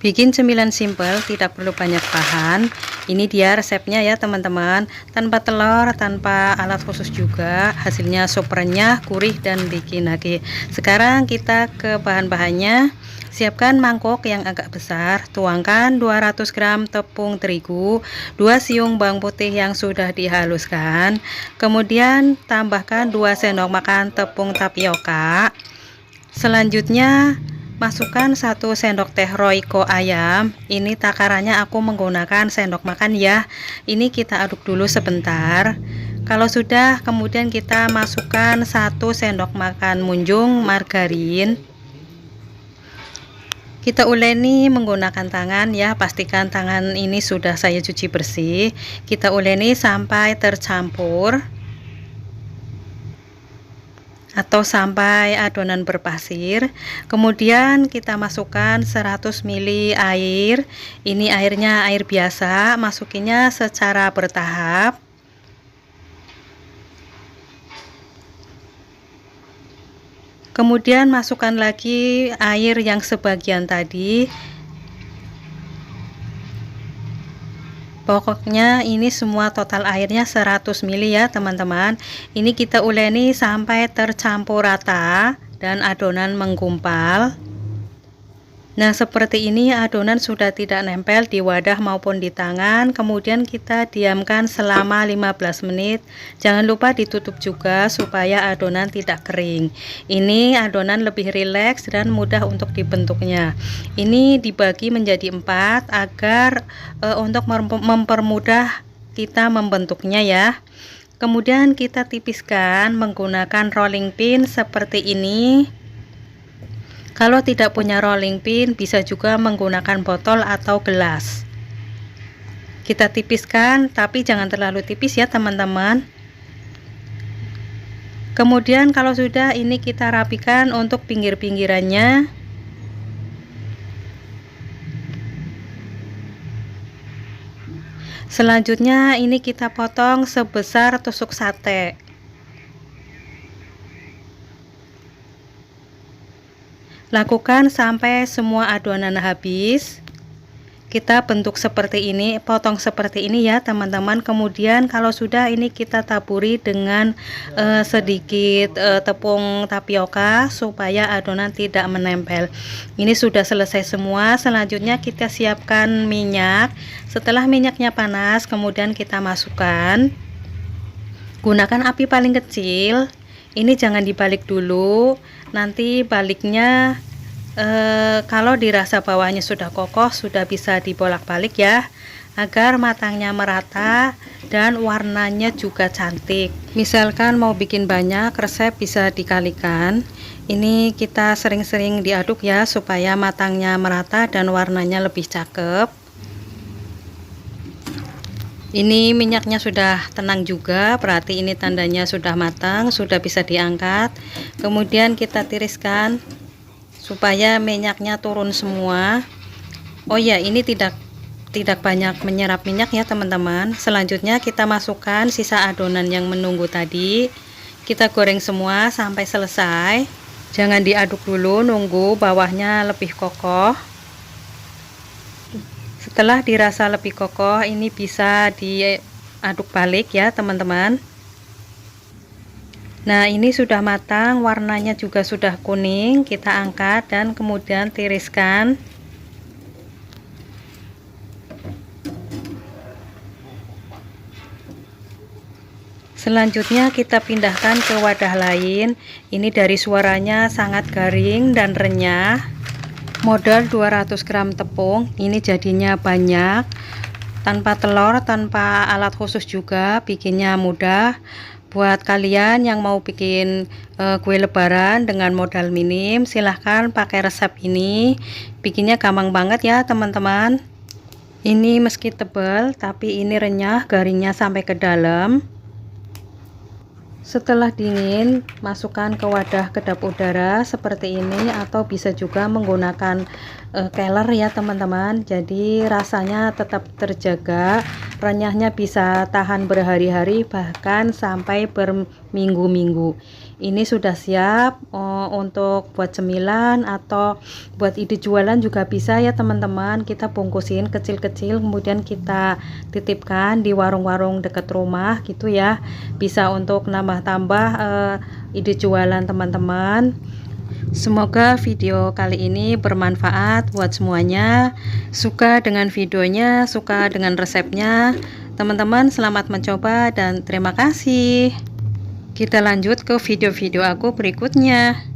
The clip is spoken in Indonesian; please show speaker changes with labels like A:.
A: Bikin cemilan simple, tidak perlu banyak bahan. Ini dia resepnya ya teman-teman. Tanpa telur, tanpa alat khusus juga. Hasilnya super renyah, gurih, dan bikin lagi. Sekarang kita ke bahan-bahannya. Siapkan mangkok yang agak besar. Tuangkan 200 gram tepung terigu, 2 siung bawang putih yang sudah dihaluskan. Kemudian tambahkan 2 sendok makan tepung tapioka. Selanjutnya masukkan 1 sendok teh Royco ayam. Ini takarannya aku menggunakan sendok makan ya. Ini kita aduk dulu sebentar. Kalau sudah, kemudian kita masukkan 1 sendok makan munjung margarin. Kita uleni menggunakan tangan ya. Pastikan tangan ini sudah saya cuci bersih. Kita uleni sampai tercampur atau sampai adonan berpasir. Kemudian kita masukkan 100 ml air. Ini airnya air biasa, masukinya secara bertahap. Kemudian masukkan lagi air yang sebagian tadi. Pokoknya ini semua total airnya 100 ml ya teman-teman. Ini kita uleni sampai tercampur rata dan adonan menggumpal. Nah, seperti ini adonan sudah tidak nempel di wadah maupun di tangan. Kemudian kita diamkan selama 15 menit. Jangan lupa ditutup juga supaya adonan tidak kering. Ini adonan lebih rileks dan mudah untuk dibentuknya. Ini dibagi menjadi 4 agar untuk mempermudah kita membentuknya ya. Kemudian kita tipiskan menggunakan rolling pin seperti ini. Kalau tidak punya rolling pin, bisa juga menggunakan botol atau gelas. Kita tipiskan, tapi jangan terlalu tipis ya teman-teman. Kemudian kalau sudah, ini kita rapikan untuk pinggir-pinggirannya. Selanjutnya ini kita potong sebesar tusuk sate. Lakukan sampai semua adonan habis. Kita bentuk seperti ini, potong seperti ini ya teman-teman. Kemudian kalau sudah, ini kita taburi dengan sedikit tepung tapioka supaya adonan tidak menempel. Ini sudah selesai semua. Selanjutnya kita siapkan minyak. Setelah minyaknya panas, kemudian kita masukkan. Gunakan api paling kecil. Ini jangan dibalik dulu, nanti baliknya kalau dirasa bawahnya sudah kokoh, sudah bisa dibolak-balik ya, agar matangnya merata dan warnanya juga cantik. Misalkan mau bikin banyak, resep bisa dikalikan. Ini kita sering-sering diaduk ya, supaya matangnya merata dan warnanya lebih cakep. Ini minyaknya sudah tenang juga, berarti ini tandanya sudah matang, sudah bisa diangkat. Kemudian kita tiriskan supaya minyaknya turun semua. Oh ya, ini tidak banyak menyerap minyak ya teman-teman. Selanjutnya kita masukkan sisa adonan yang menunggu tadi. Kita goreng semua sampai selesai. Jangan diaduk dulu, nunggu bawahnya lebih kokoh. Setelah dirasa lebih kokoh, ini bisa diaduk balik ya teman-teman. Nah, ini sudah matang, warnanya juga sudah kuning. Kita angkat dan kemudian tiriskan. Selanjutnya kita pindahkan ke wadah lain. Ini dari suaranya sangat garing dan renyah. Modal 200 gram tepung, ini jadinya banyak. Tanpa telur, tanpa alat khusus juga, bikinnya mudah. Buat kalian yang mau bikin kue lebaran dengan modal minim, silahkan pakai resep ini. Bikinnya gampang banget ya teman-teman. Ini meski tebal, tapi ini renyah, garingnya sampai ke dalam. Setelah dingin, masukkan ke wadah kedap udara seperti ini, atau bisa juga menggunakan keler ya teman-teman. Jadi rasanya tetap terjaga renyahnya bisa tahan berhari-hari bahkan sampai berminggu-minggu. Ini sudah siap untuk buat cemilan atau buat ide jualan juga bisa ya teman-teman. Kita bungkusin kecil-kecil kemudian kita titipkan di warung-warung dekat rumah gitu ya. Bisa untuk nambah-tambah ide jualan teman-teman. Semoga video kali ini bermanfaat buat semuanya. Suka dengan videonya, suka dengan resepnya. Teman-teman selamat mencoba dan terima kasih. Kita lanjut ke video-video aku berikutnya.